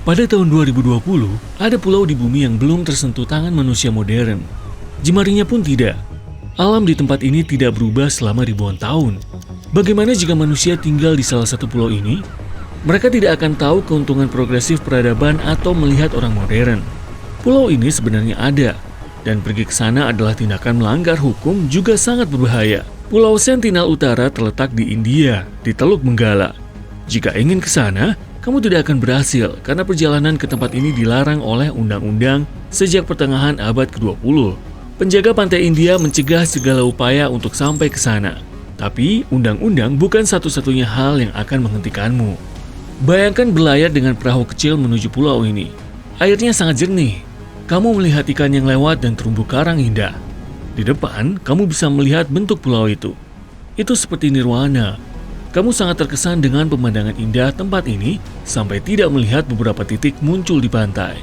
Pada tahun 2020, ada pulau di bumi yang belum tersentuh tangan manusia modern. Jemarinya pun tidak. Alam di tempat ini tidak berubah selama ribuan tahun. Bagaimana jika manusia tinggal di salah satu pulau ini? Mereka tidak akan tahu keuntungan progresif peradaban atau melihat orang modern. Pulau ini sebenarnya ada, dan pergi ke sana adalah tindakan melanggar hukum juga sangat berbahaya. Pulau Sentinel Utara terletak di India, di Teluk Benggala. Jika ingin ke sana, kamu tidak akan berhasil karena perjalanan ke tempat ini dilarang oleh undang-undang sejak pertengahan abad ke-20. Penjaga pantai India mencegah segala upaya untuk sampai ke sana. Tapi, undang-undang bukan satu-satunya hal yang akan menghentikanmu. Bayangkan berlayar dengan perahu kecil menuju pulau ini. Airnya sangat jernih. Kamu melihat ikan yang lewat dan terumbu karang indah. Di depan, kamu bisa melihat bentuk pulau itu. Itu seperti nirwana. Kamu sangat terkesan dengan pemandangan indah tempat ini sampai tidak melihat beberapa titik muncul di pantai.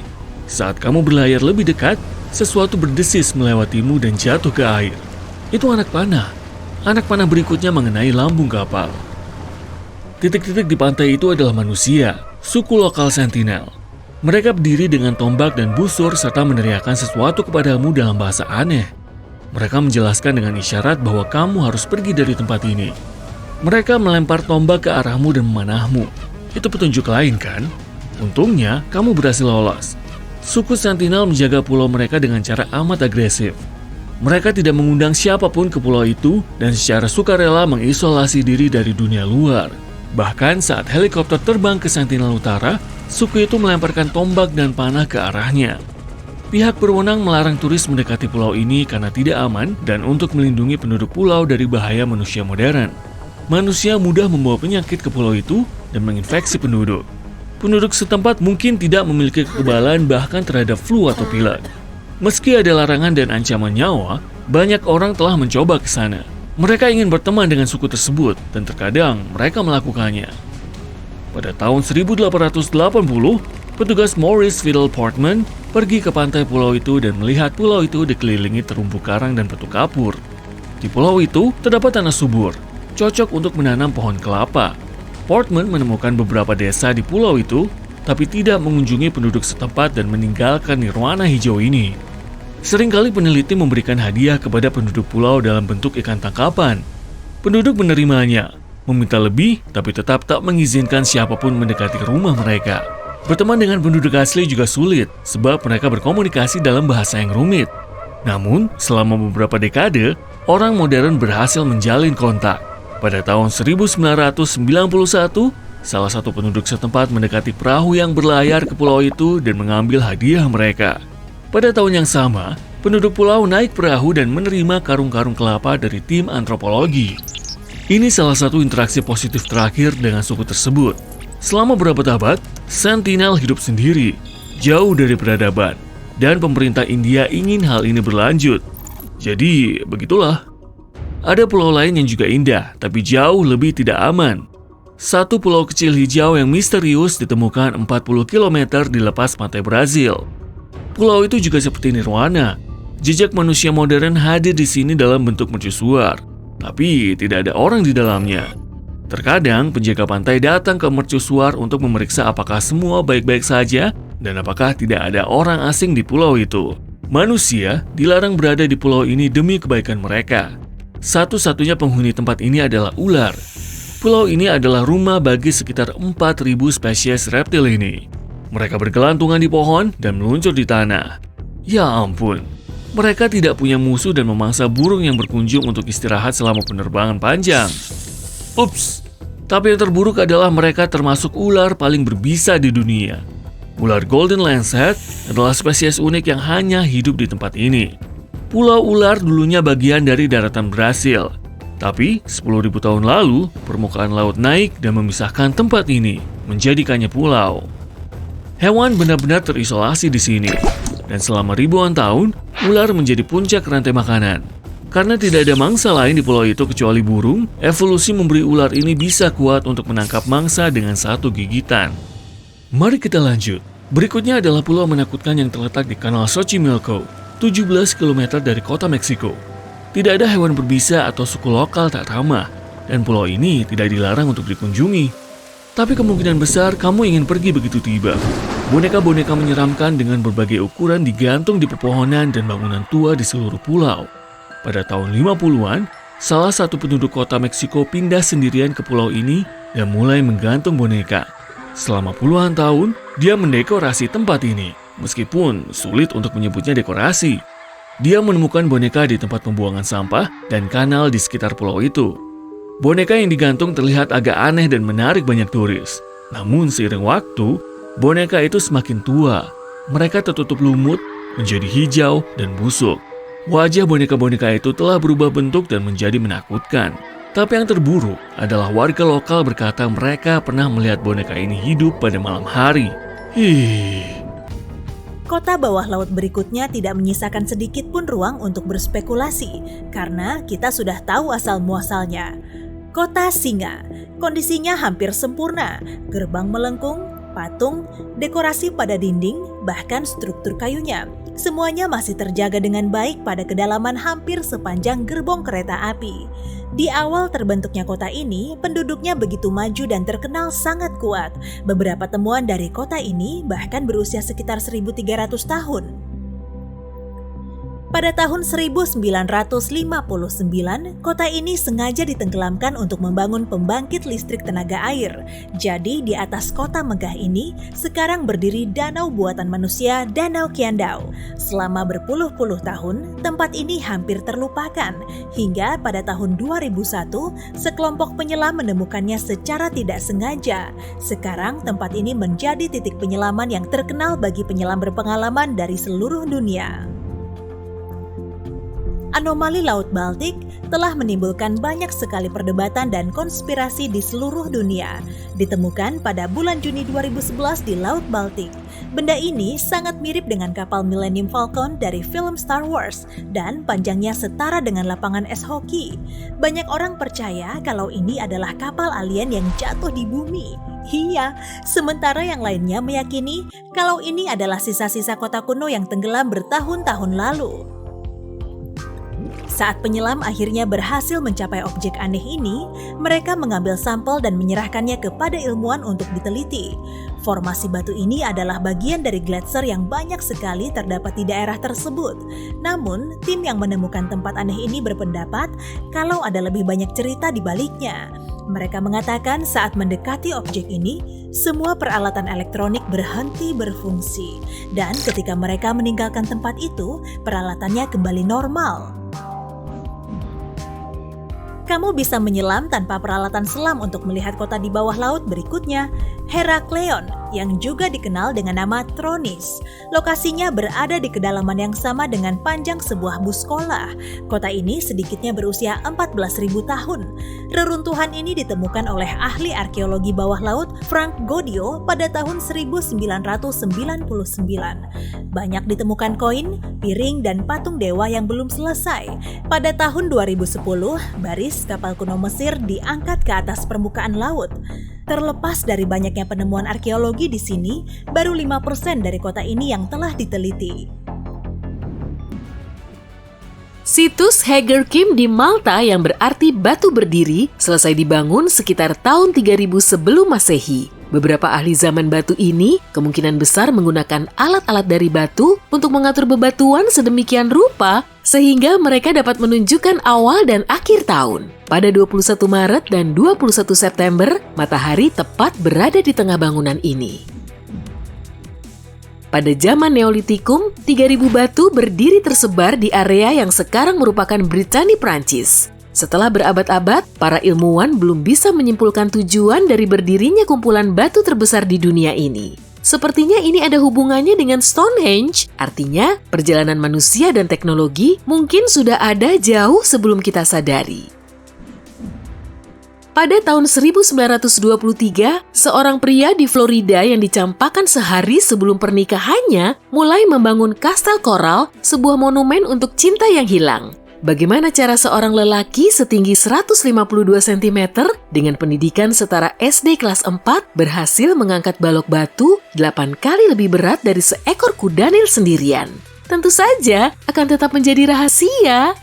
Saat kamu berlayar lebih dekat, sesuatu berdesis melewatimu dan jatuh ke air. Itu anak panah. Anak panah berikutnya mengenai lambung kapal. Titik-titik di pantai itu adalah manusia, suku lokal Sentinel. Mereka berdiri dengan tombak dan busur serta meneriakkan sesuatu kepadamu dalam bahasa aneh. Mereka menjelaskan dengan isyarat bahwa kamu harus pergi dari tempat ini. Mereka melempar tombak ke arahmu dan memanahmu. Itu petunjuk lain kan? Untungnya, kamu berhasil lolos. Suku Sentinel menjaga pulau mereka dengan cara amat agresif. Mereka tidak mengundang siapapun ke pulau itu dan secara sukarela mengisolasi diri dari dunia luar. Bahkan saat helikopter terbang ke Sentinel Utara, suku itu melemparkan tombak dan panah ke arahnya. Pihak berwenang melarang turis mendekati pulau ini karena tidak aman dan untuk melindungi penduduk pulau dari bahaya manusia modern. Manusia mudah membawa penyakit ke pulau itu dan menginfeksi penduduk. Penduduk setempat mungkin tidak memiliki kekebalan bahkan terhadap flu atau pilek. Meski ada larangan dan ancaman nyawa, banyak orang telah mencoba ke sana. Mereka ingin berteman dengan suku tersebut dan terkadang mereka melakukannya. Pada tahun 1880, petugas Maurice Fiddle Portman pergi ke pantai pulau itu dan melihat pulau itu dikelilingi terumbu karang dan batu kapur. Di pulau itu terdapat tanah subur, cocok untuk menanam pohon kelapa. Portman menemukan beberapa desa di pulau itu, tapi tidak mengunjungi penduduk setempat dan meninggalkan nirwana hijau ini. Seringkali peneliti memberikan hadiah kepada penduduk pulau dalam bentuk ikan tangkapan. Penduduk menerimanya, meminta lebih, tapi tetap tak mengizinkan siapapun mendekati rumah mereka. Berteman dengan penduduk asli juga sulit, sebab mereka berkomunikasi dalam bahasa yang rumit. Namun, selama beberapa dekade, orang modern berhasil menjalin kontak. Pada tahun 1991, salah satu penduduk setempat mendekati perahu yang berlayar ke pulau itu dan mengambil hadiah mereka. Pada tahun yang sama, penduduk pulau naik perahu dan menerima karung-karung kelapa dari tim antropologi. Ini salah satu interaksi positif terakhir dengan suku tersebut. Selama berabad-abad, Sentinel hidup sendiri, jauh dari peradaban, dan pemerintah India ingin hal ini berlanjut. Jadi, begitulah. Ada pulau lain yang juga indah, tapi jauh lebih tidak aman. Satu pulau kecil hijau yang misterius ditemukan 40 km di lepas pantai Brazil. Pulau itu juga seperti nirwana. Jejak manusia modern hadir di sini dalam bentuk mercusuar, tapi tidak ada orang di dalamnya. Terkadang penjaga pantai datang ke mercusuar untuk memeriksa apakah semua baik-baik saja dan apakah tidak ada orang asing di pulau itu. Manusia dilarang berada di pulau ini demi kebaikan mereka. Satu-satunya penghuni tempat ini adalah ular. Pulau ini adalah rumah bagi sekitar 4.000 spesies reptil ini. Mereka bergelantungan di pohon dan meluncur di tanah. Ya ampun, mereka tidak punya musuh dan memangsa burung yang berkunjung untuk istirahat selama penerbangan panjang. Ups, tapi yang terburuk adalah mereka termasuk ular paling berbisa di dunia. Ular Golden Lancet adalah spesies unik yang hanya hidup di tempat ini. Pulau ular dulunya bagian dari daratan Brasil. Tapi 10.000 tahun lalu, permukaan laut naik dan memisahkan tempat ini, menjadikannya pulau. Hewan benar-benar terisolasi di sini. Dan selama ribuan tahun, ular menjadi puncak rantai makanan. Karena tidak ada mangsa lain di pulau itu kecuali burung, evolusi memberi ular ini bisa kuat untuk menangkap mangsa dengan satu gigitan. Mari kita lanjut. Berikutnya adalah pulau menakutkan yang terletak di Kanal Xochimilco, 17 km dari kota Meksiko. Tidak ada hewan berbisa atau suku lokal tak ramah, dan pulau ini tidak dilarang untuk dikunjungi. Tapi kemungkinan besar kamu ingin pergi begitu tiba. Boneka-boneka menyeramkan dengan berbagai ukuran digantung di pepohonan dan bangunan tua di seluruh pulau. Pada tahun 50-an, salah satu penduduk kota Meksiko pindah sendirian ke pulau ini dan mulai menggantung boneka. Selama puluhan tahun, dia mendekorasi tempat ini, meskipun sulit untuk menyebutnya dekorasi. Dia menemukan boneka di tempat pembuangan sampah dan kanal di sekitar pulau itu. Boneka yang digantung terlihat agak aneh dan menarik banyak turis. Namun seiring waktu, boneka itu semakin tua. Mereka tertutup lumut, menjadi hijau dan busuk. Wajah boneka-boneka itu telah berubah bentuk dan menjadi menakutkan. Tapi yang terburuk adalah warga lokal berkata mereka pernah melihat boneka ini hidup pada malam hari. Kota bawah laut berikutnya tidak menyisakan sedikit pun ruang untuk berspekulasi, karena kita sudah tahu asal-muasalnya. Kota Singa, kondisinya hampir sempurna, gerbang melengkung, patung, dekorasi pada dinding, bahkan struktur kayunya. Semuanya masih terjaga dengan baik pada kedalaman hampir sepanjang gerbong kereta api. Di awal terbentuknya kota ini, penduduknya begitu maju dan terkenal sangat kuat. Beberapa temuan dari kota ini bahkan berusia sekitar 1.300 tahun. Pada tahun 1959, kota ini sengaja ditenggelamkan untuk membangun pembangkit listrik tenaga air. Jadi di atas kota megah ini sekarang berdiri danau buatan manusia, Danau Qandao. Selama berpuluh-puluh tahun, tempat ini hampir terlupakan. Hingga pada tahun 2001, sekelompok penyelam menemukannya secara tidak sengaja. Sekarang tempat ini menjadi titik penyelaman yang terkenal bagi penyelam berpengalaman dari seluruh dunia. Anomali Laut Baltik telah menimbulkan banyak sekali perdebatan dan konspirasi di seluruh dunia. Ditemukan pada bulan Juni 2011 di Laut Baltik. Benda ini sangat mirip dengan kapal Millennium Falcon dari film Star Wars dan panjangnya setara dengan lapangan es hoki. Banyak orang percaya kalau ini adalah kapal alien yang jatuh di bumi. Iya, sementara yang lainnya meyakini kalau ini adalah sisa-sisa kota kuno yang tenggelam bertahun-tahun lalu. Saat penyelam akhirnya berhasil mencapai objek aneh ini, mereka mengambil sampel dan menyerahkannya kepada ilmuwan untuk diteliti. Formasi batu ini adalah bagian dari gletser yang banyak sekali terdapat di daerah tersebut. Namun, tim yang menemukan tempat aneh ini berpendapat kalau ada lebih banyak cerita di baliknya. Mereka mengatakan saat mendekati objek ini, semua peralatan elektronik berhenti berfungsi. Dan ketika mereka meninggalkan tempat itu, peralatannya kembali normal. Kamu bisa menyelam tanpa peralatan selam untuk melihat kota di bawah laut berikutnya, Herakleon, yang juga dikenal dengan nama Tronis. Lokasinya berada di kedalaman yang sama dengan panjang sebuah bus sekolah. Kota ini sedikitnya berusia 14.000 tahun. Reruntuhan ini ditemukan oleh ahli arkeologi bawah laut Frank Godio pada tahun 1999. Banyak ditemukan koin, piring, dan patung dewa yang belum selesai. Pada tahun 2010, baris kapal kuno Mesir diangkat ke atas permukaan laut. Terlepas dari banyaknya penemuan arkeologi di sini, baru 5% dari kota ini yang telah diteliti. Situs Hager Kim di Malta yang berarti batu berdiri selesai dibangun sekitar tahun 3000 sebelum Masehi. Beberapa ahli zaman batu ini kemungkinan besar menggunakan alat-alat dari batu untuk mengatur bebatuan sedemikian rupa sehingga mereka dapat menunjukkan awal dan akhir tahun. Pada 21 Maret dan 21 September, matahari tepat berada di tengah bangunan ini. Pada zaman Neolitikum, 3000 batu berdiri tersebar di area yang sekarang merupakan Britania, Prancis. Setelah berabad-abad, para ilmuwan belum bisa menyimpulkan tujuan dari berdirinya kumpulan batu terbesar di dunia ini. Sepertinya ini ada hubungannya dengan Stonehenge, artinya perjalanan manusia dan teknologi mungkin sudah ada jauh sebelum kita sadari. Pada tahun 1923, seorang pria di Florida yang dicampakkan sehari sebelum pernikahannya mulai membangun Kastel Coral, sebuah monumen untuk cinta yang hilang. Bagaimana cara seorang lelaki setinggi 152 cm dengan pendidikan setara SD kelas 4 berhasil mengangkat balok batu 8 kali lebih berat dari seekor kuda nil sendirian? Tentu saja akan tetap menjadi rahasia.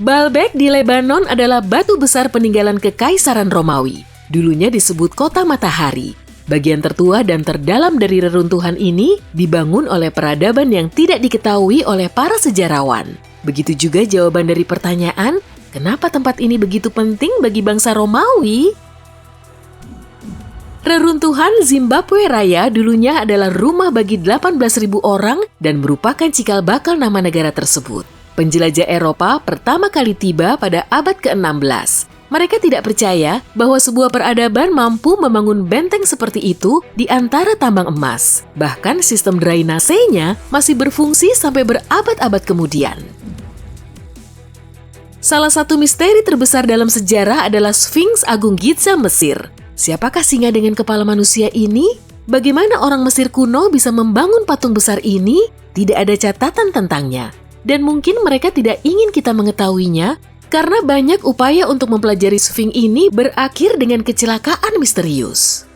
Baalbek di Lebanon adalah batu besar peninggalan Kekaisaran Romawi. Dulunya disebut Kota Matahari. Bagian tertua dan terdalam dari reruntuhan ini dibangun oleh peradaban yang tidak diketahui oleh para sejarawan. Begitu juga jawaban dari pertanyaan, kenapa tempat ini begitu penting bagi bangsa Romawi? Reruntuhan Zimbabwe Raya dulunya adalah rumah bagi 18.000 orang dan merupakan cikal bakal nama negara tersebut. Penjelajah Eropa pertama kali tiba pada abad ke-16. Mereka tidak percaya bahwa sebuah peradaban mampu membangun benteng seperti itu di antara tambang emas. Bahkan sistem drainasenya masih berfungsi sampai berabad-abad kemudian. Salah satu misteri terbesar dalam sejarah adalah Sphinx Agung Giza Mesir. Siapakah singa dengan kepala manusia ini? Bagaimana orang Mesir kuno bisa membangun patung besar ini? Tidak ada catatan tentangnya. Dan mungkin mereka tidak ingin kita mengetahuinya karena banyak upaya untuk mempelajari Sphinx ini berakhir dengan kecelakaan misterius.